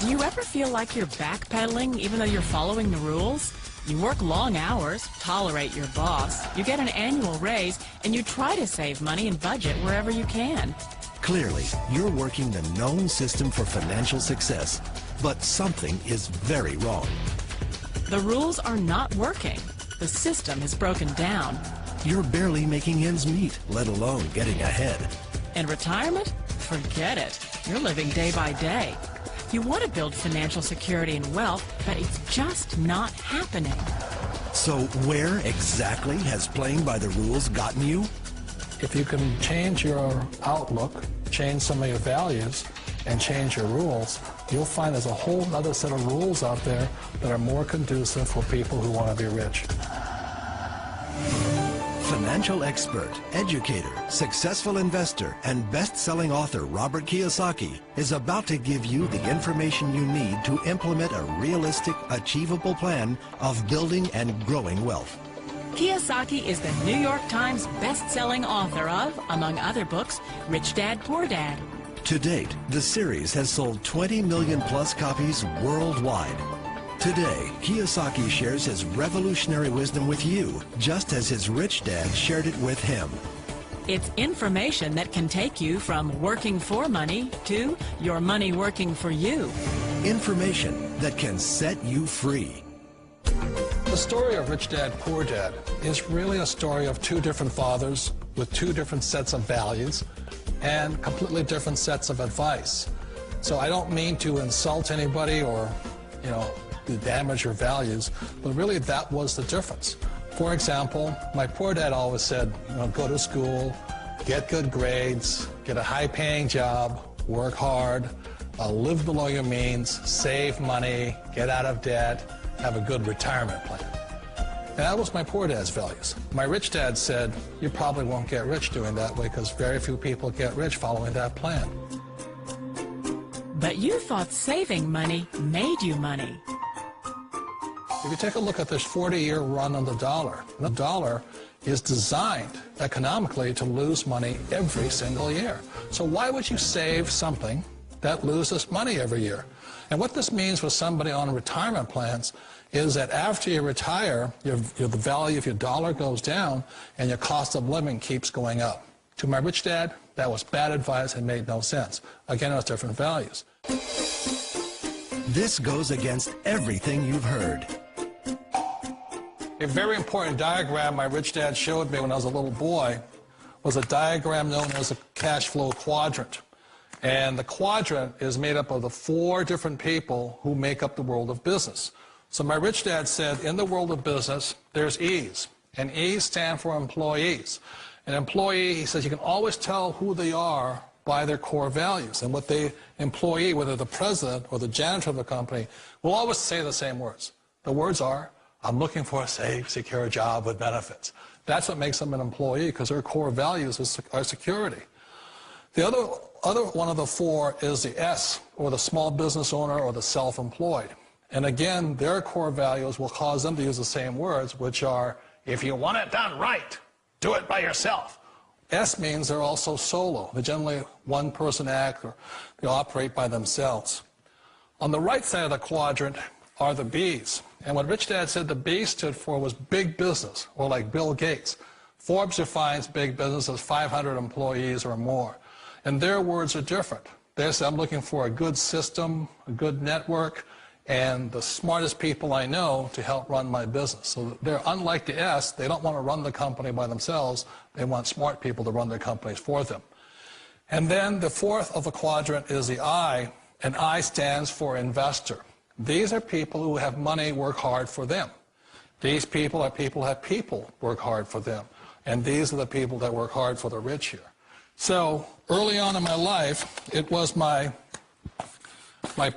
Do you ever feel like you're backpedaling even though you're following the rules? You work long hours, tolerate your boss, you get an annual raise, and you try to save money and budget wherever you can. Clearly, you're working the known system for financial success, but something is very wrong. The rules are not working. The system is broken down. You're barely making ends meet, let alone getting ahead. And retirement? Forget it. You're living day by day. You want to build financial security and wealth, but it's just not happening. So where exactly has playing by the rules gotten you? If you can change your outlook, change some of your values, and change your rules, you'll find there's a whole other set of rules out there that are more conducive for people who want to be rich. Financial expert, educator, successful investor, and best-selling author Robert Kiyosaki is about to give you the information you need to implement a realistic, achievable plan of building and growing wealth. Kiyosaki is the New York Times best-selling author of, among other books, Rich Dad, Poor Dad. To date, the series has sold 20 million plus copies worldwide. Today, Kiyosaki shares his revolutionary wisdom with you, just as his rich dad shared it with him. It's information that can take you from working for money to your money working for you. Information that can set you free. The story of Rich Dad, Poor Dad is really a story of two different fathers with two different sets of values and completely different sets of advice. So I don't mean to insult anybody or, to damage your values, but really that was the difference. For example, my poor dad always said, go to school, get good grades, get a high-paying job, work hard, live below your means, save money, get out of debt, have a good retirement plan. And that was my poor dad's values. My rich dad said, you probably won't get rich doing that way because very few people get rich following that plan. But you thought saving money made you money. If you take a look at this 40-year run on the dollar is designed economically to lose money every single year. So why would you save something that loses money every year? And what this means for somebody on retirement plans is that after you retire, the value of your dollar goes down and your cost of living keeps going up. To my rich dad, that was bad advice and made no sense. Again, it was different values. This goes against everything you've heard. A very important diagram my rich dad showed me when I was a little boy was a diagram known as a cash flow quadrant. And the quadrant is made up of the 4 different people who make up the world of business. So my rich dad said, in the world of business, there's E's. And E's stand for employees. An employee, he says, you can always tell who they are by their core values. And what the employee, whether the president or the janitor of the company, will always say the same words. The words are, I'm looking for a safe, secure job with benefits. That's what makes them an employee, because their core values are security. The other one of the 4 is the S, or the small business owner or the self-employed. And again, their core values will cause them to use the same words, which are, if you want it done right, do it by yourself. S means they're also solo. They're generally one-person act, or they operate by themselves. On the right side of the quadrant are the B's. And what Rich Dad said the B stood for was big business, or like Bill Gates. Forbes defines big business as 500 employees or more. And their words are different. They say, I'm looking for a good system, a good network, and the smartest people I know to help run my business. So they're unlike the S. They don't want to run the company by themselves. They want smart people to run their companies for them. And then the 4th of the quadrant is the I, and I stands for investor. These are people who have money work hard for them. These people are people who have people work hard for them. And these are the people that work hard for the rich here. So early on in my life, it was my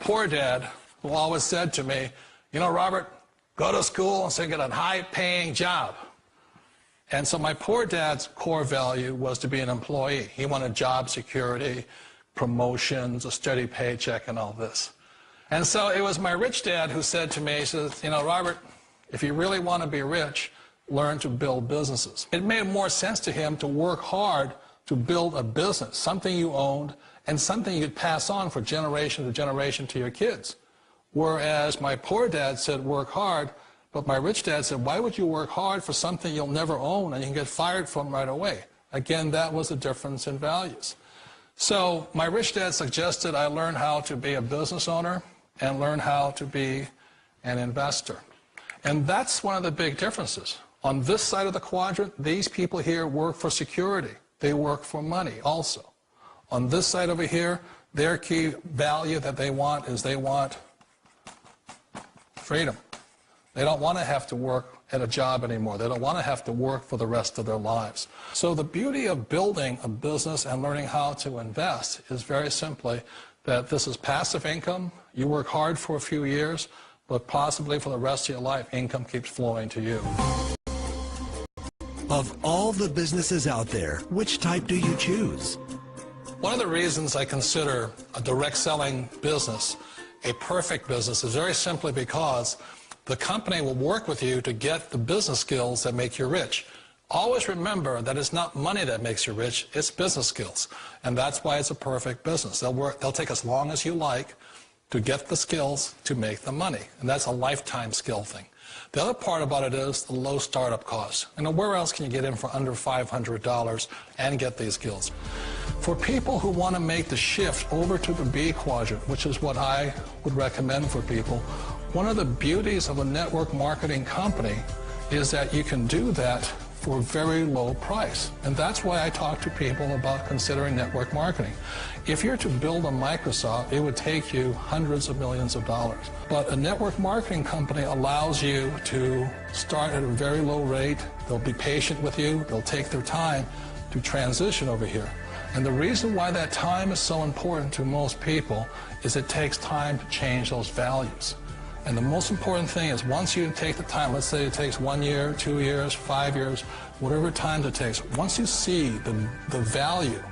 poor dad who always said to me, Robert, go to school and so get a high-paying job. And so my poor dad's core value was to be an employee. He wanted job security, promotions, a steady paycheck, and all this. And so it was my rich dad who said to me, he says, Robert, if you really want to be rich, learn to build businesses. It made more sense to him to work hard to build a business, something you owned, and something you'd pass on for generation to generation to your kids. Whereas my poor dad said, work hard, but my rich dad said, why would you work hard for something you'll never own and you can get fired from right away? Again, that was a difference in values. So my rich dad suggested I learn how to be a business owner and learn how to be an investor. And that's one of the big differences. On this side of the quadrant, these people here work for security. They work for money also. On this side over here, their key value that they want is they want freedom. They don't want to have to work at a job anymore. They don't want to have to work for the rest of their lives. So the beauty of building a business and learning how to invest is very simply that this is passive income. You work hard for a few years, but possibly for the rest of your life, income keeps flowing to you. Of all the businesses out there, which type do you choose? One of the reasons I consider a direct selling business a perfect business is very simply because the company will work with you to get the business skills that make you rich. Always remember that it's not money that makes you rich, it's business skills. And that's why it's a perfect business. They'll take as long as you like to get the skills to make the money. And that's a lifetime skill thing. The other part about it is the low startup cost. Where else can you get in for under $500 and get these skills? For people who want to make the shift over to the B quadrant, which is what I would recommend for people, one of the beauties of a network marketing company is that you can do that for a very low price. And that's why I talk to people about considering network marketing. If you're to build a Microsoft, it would take you hundreds of millions of dollars. But a network marketing company allows you to start at a very low rate. They'll be patient with you. They'll take their time to transition over here. And the reason why that time is so important to most people is it takes time to change those values. And the most important thing is once you take the time, let's say it takes 1 year, 2 years, 5 years, whatever time it takes, once you see the value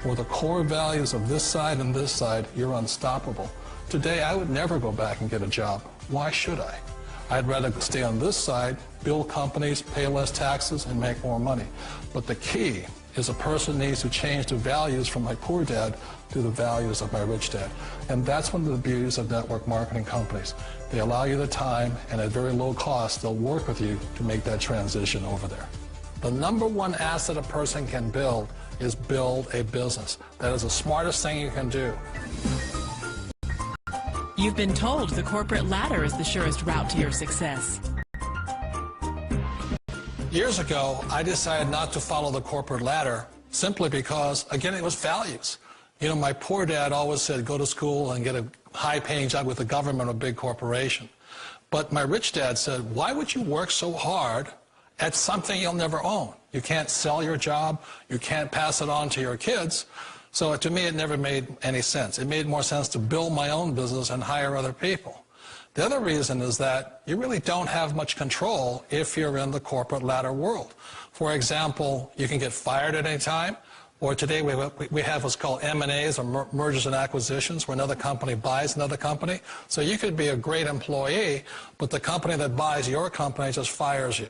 or the core values of this side and this side, you're unstoppable. Today, I would never go back and get a job. Why should I? I'd rather stay on this side, build companies, pay less taxes, and make more money. But the key is a person needs to change the values from my poor dad to the values of my rich dad. And that's one of the beauties of network marketing companies. They allow you the time, and at very low cost, they'll work with you to make that transition over there. The number one asset a person can build is build a business. That is the smartest thing you can do. You've been told the corporate ladder is the surest route to your success. Years ago, I decided not to follow the corporate ladder simply because, again, it was values. My poor dad always said, go to school and get a high-paying job with the government or a big corporation. But my rich dad said, why would you work so hard at something you'll never own? You can't sell your job. You can't pass it on to your kids. So to me, it never made any sense. It made more sense to build my own business and hire other people. The other reason is that you really don't have much control if you're in the corporate ladder world. For example, you can get fired at any time, or today we have what's called M&As, or mergers and acquisitions, where another company buys another company. So you could be a great employee, but the company that buys your company just fires you.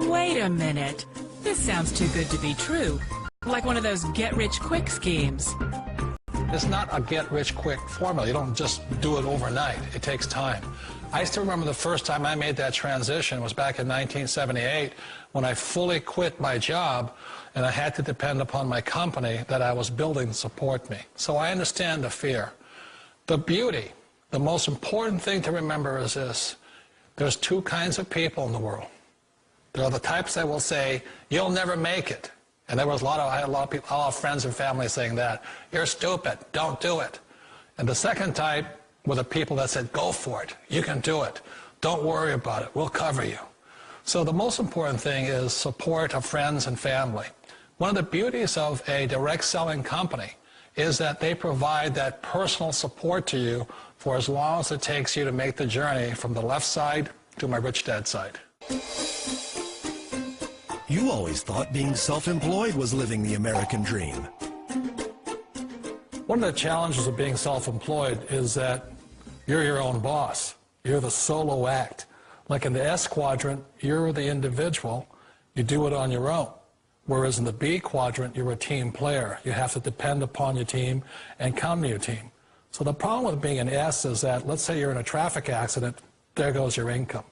Wait a minute. This sounds too good to be true. Like one of those get-rich-quick schemes. It's not a get-rich-quick formula. You don't just do it overnight. It takes time. I still remember the first time I made that transition was back in 1978 when I fully quit my job and I had to depend upon my company that I was building to support me. So I understand the fear. The beauty, the most important thing to remember is this. There's two kinds of people in the world. There are the types that will say, you'll never make it. And I had a lot of people, a lot of friends and family saying that. You're stupid. Don't do it. And the second type were the people that said, go for it. You can do it. Don't worry about it. We'll cover you. So the most important thing is support of friends and family. One of the beauties of a direct selling company is that they provide that personal support to you for as long as it takes you to make the journey from the left side to my rich dad side. You always thought being self-employed was living the American dream. One of the challenges of being self-employed is that you're your own boss. You're the solo act. Like in the S quadrant, you're the individual. You do it on your own. Whereas in the B quadrant, you're a team player. You have to depend upon your team and count on your team. So the problem with being an S is that, let's say you're in a traffic accident, there goes your income.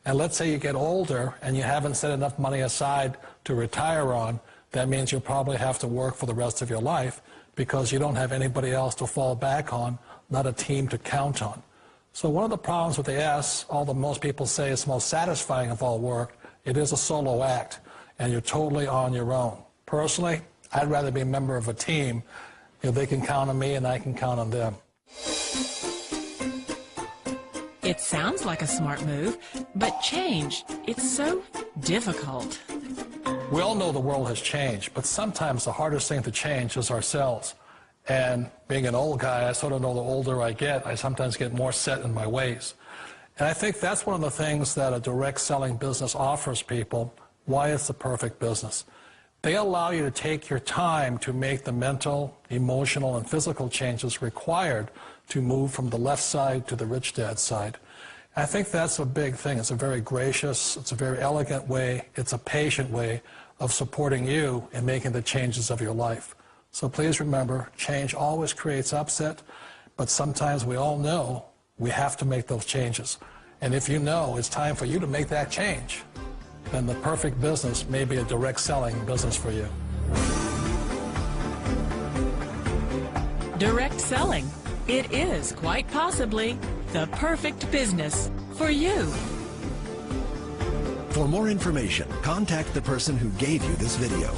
And let's say you get older and you haven't set enough money aside to retire on, that means you'll probably have to work for the rest of your life because you don't have anybody else to fall back on, not a team to count on. So one of the problems with the S, although most people say it's most satisfying of all work, it is a solo act, and you're totally on your own. Personally, I'd rather be a member of a team. They can count on me and I can count on them. It sounds like a smart move, but change, it's so difficult. We all know the world has changed, but sometimes the hardest thing to change is ourselves. And being an old guy, I sort of know the older I get, I sometimes get more set in my ways. And I think that's one of the things that a direct selling business offers people, why it's the perfect business. They allow you to take your time to make the mental, emotional, and physical changes required to move from the left side to the rich dad side. I think that's a big thing. It's a very gracious, it's a very elegant way, it's a patient way of supporting you in making the changes of your life. So please remember, change always creates upset, but sometimes we all know we have to make those changes. And if you know it's time for you to make that change, then the perfect business may be a direct selling business for you. Direct selling. It is quite possibly the perfect business for you. For more information, contact the person who gave you this video.